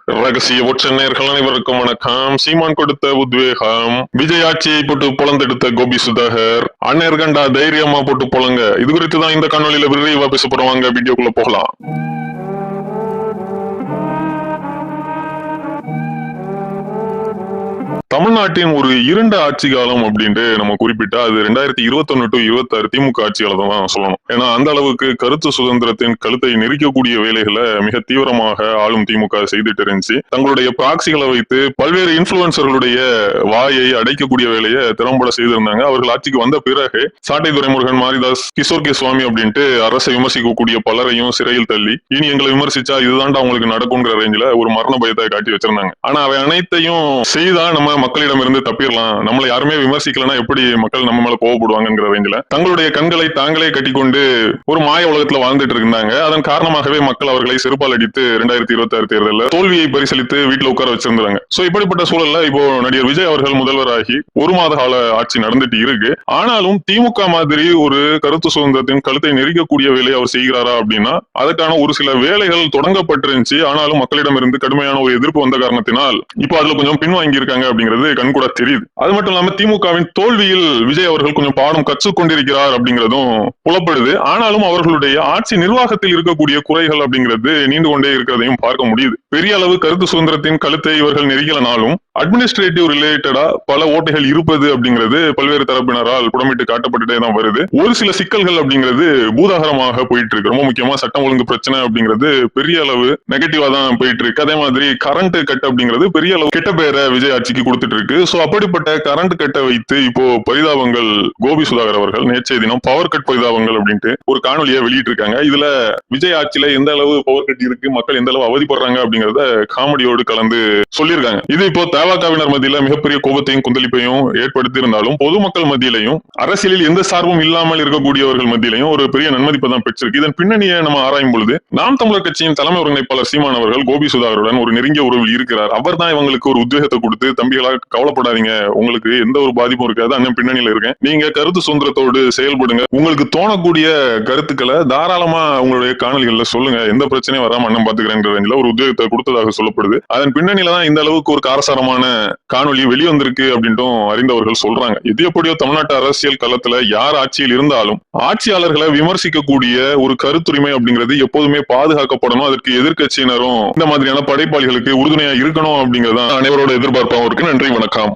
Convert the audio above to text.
ரகசிய ஒற்ற நேயர்கள் அனைவருக்கும் வணக்கம். சீமான் கொடுத்த உத்வேகம், விஜய் ஆட்சியை போட்டு பொழந்தெடுத்த கோபி சுதாகர், அண்ணேர் கண்டா தைரியமா போட்டு பொழங்க. இது குறித்து தான் இந்த காணொலியில விரிவா பேச போறவாங்க. வீடியோக்குள்ள போகலாம். தமிழ்நாட்டின் ஒரு இருண்ட ஆட்சி காலம் அப்படின்ட்டு நம்ம குறிப்பிட்டா அது 2021 to 26 திமுக ஆட்சி காலத்தை தான் சொல்லணும். ஏன்னா அந்த அளவுக்கு கருத்து சுதந்திரத்தின் கழுத்தை நெரிக்கக்கூடிய வேலைகளை மிக தீவிரமாக ஆளும் திமுக செய்துட்டு இருந்துச்சு. தங்களுடைய பிராக்சிகளை வைத்து பல்வேறு இன்ஃபுளுசர்களுடைய வாயை அடைக்கக்கூடிய வேலையை திறம்பட செய்திருந்தாங்க. அவர்கள் ஆட்சிக்கு வந்த பிறகு சாட்டை துரைமுருகன், மாரிதாஸ், கிஷோர் கே சுவாமி அப்படின்ட்டு அரசை விமர்சிக்கக்கூடிய பலரையும் சிறையில் தள்ளி இனி எங்களை விமர்சிச்சா இதுதான்டா அவங்களுக்கு நடக்கும்ங்கிற ரேஞ்சில ஒரு மரண பயத்தை காட்டி வச்சிருந்தாங்க. ஆனா அவை அனைத்தையும் செய்தா நம்ம மக்களிடம் இருந்து தப்பிடலாம், நம்மளை யாருமே விமர்சிக்கலன்னா எப்படி மக்கள் நம்ம மேல கோவப்படுவாங்கிற ரேஞ்சில தங்களுடைய கண்களை தாங்களே கட்டிக்கொண்டு ஒரு மாய உலகத்துல வாழ்ந்துட்டு இருந்தாங்க. அதன் காரணமாகவே மக்கள் அவர்களை செருப்பால் அடித்து 2026 தேர்தலில் தோல்வியை பரிசீலித்து வீட்டுல உட்கார வச்சிருந்தாங்க. சோ இப்படிப்பட்ட சூழல்ல இப்போ நடிகர் விஜய் அவர்கள் முதல்வராகி ஒரு மாத கால ஆட்சி நடந்துட்டு இருக்கு. ஆனாலும் திமுக மாதிரி ஒரு கருத்து சுதந்திரத்தின் கழுத்தை நெரிக்கக்கூடிய வேலையை அவர் செய்கிறாரா அப்படின்னா அதுக்கான ஒரு சில வேலைகள் தொடங்கப்பட்டிருந்துச்சு. ஆனாலும் மக்களிடம் இருந்து கடுமையான ஒரு எதிர்ப்பு வந்த காரணத்தினால் இப்போ அதுல கொஞ்சம் பின்வாங்கி இருக்காங்க அப்படிங்கிறது கண்கூட தெரியுது. அது மட்டும் இல்லாம திமுகவின் தோல்வியில் விஜய் அவர்கள் கொஞ்சம் பாடம் கற்றுக்கொண்டிருக்கிறார் அப்படிங்கிறதும் புலப்படுது. ஆனாலும் அவர்களுடைய ஆட்சி நிர்வாகத்தில் இருக்கக்கூடிய குறைகள் அப்படிங்கிறது நீண்டு கொண்டே இருக்கிறதையும் பார்க்க முடியுது. பெரிய அளவு கருத்து சுதந்திரத்தின் கழுத்தை இவர்கள் நெரிக்கலனாலும் அட்மினிஸ்ட்ரேட்டிவ் ரிலேட்டடா பல ஓட்டைகள் இருப்பது அப்படிங்கிறது பல்வேறு தரப்பினரால் புடமிட்டு காட்டப்பட்டுட்டே தான் வருது. ஒரு சில சிக்கல்கள் அப்படிங்கிறது பூதாகரமாக போயிட்டு இருக்கு. ரொம்ப முக்கியமா சட்டம் ஒழுங்கு பிரச்சனை அப்படிங்கிறது பெரிய அளவு நெகட்டிவா தான் போயிட்டு இருக்கு. அதே மாதிரி கரண்ட் கட் அப்படிங்கிறது பெரிய அளவு கெட்ட பேரை விஜய் ஆட்சிக்கு கொடுத்துட்டு இருக்கு. சோ அப்படிப்பட்ட கரண்ட் கட்டை வைத்து இப்போ பரிதாபங்கள் கோபி சுதாகர் அவர்கள் நேற்றைய தினம் பவர் கட் பரிதாபங்கள் அப்படின்ட்டு ஒரு காணொலியை வெளியிட்டு இருக்காங்க. இதுல விஜய் ஆட்சியில எந்த அளவு பவர் கட் இருக்கு, மக்கள் எந்த அளவு அவதிப்படுறாங்க அப்படிங்கறத காமெடியோடு கலந்து சொல்லியிருக்காங்க. இது இப்போ தவகவினர் மத்தியில மிகப்பெரிய கோபத்தையும் கொந்தளிப்பையும் ஏற்படுத்தி இருந்தாலும் பொதுமக்கள் மத்தியிலையும் அரசியலில் எந்த சார்பும் இல்லாமல் இருக்கக்கூடியவர்கள் மத்தியிலையும் ஒரு பெரிய நன்மதிப்பை தான் பெற்றிருக்கு. இதன் பின்னணியை நம்ம ஆராயும் பொழுது நாம் தமிழர் கட்சியின் தலைமை ஒருங்கிணைப்பாளர் சீமான் அவர்கள் கோபி சுதாகருடன் ஒரு நெருங்கிய உறவில் இருக்கிறார். அவர் தான் இவங்களுக்கு ஒரு உத்வேகத்தை கொடுத்து, தம்பிகளாக கவலைப்படாதீங்க, உங்களுக்கு எந்த ஒரு பாதிப்பும் இருக்காது, அண்ணன் பின்னணியில இருக்கேன், நீங்க கருத்து சுதந்திரத்தோடு செயல்படுங்க, உங்களுக்கு தோணக்கூடிய கருத்துக்களை தாராளமா உங்களுடைய காணொலிகள்ல சொல்லுங்க, எந்த பிரச்சனையும் வராம அண்ணன் பாத்துக்கிறேன் ஒரு உத்வேகத்தை கொடுத்ததாக சொல்லப்படுது. அதன் பின்னணியில தான் இந்த அளவுக்கு ஒரு காரசாரமான காணொலி வெளிவந்திருக்கு அப்படின்ட்டும் அறிந்தவர்கள் சொல்றாங்க. இது எப்படியோ தமிழ்நாட்டு அரசியல் களத்துல யார் ஆட்சியில் இருந்தாலும் ஆட்சியாளர்களை விமர்சிக்கக்கூடிய ஒரு கருத்துரிமை அப்படிங்கிறது எப்போதுமே பாதுகாக்கப்படணும். அதற்கு எதிர்க்கட்சியினரும் இந்த மாதிரியான படைப்பாளிகளுக்கு உறுதுணையா இருக்கணும் அப்படிங்கறத அனைவரோட எதிர்பார்ப்பாகவும் இருக்கு. நன்றி, வணக்கம்.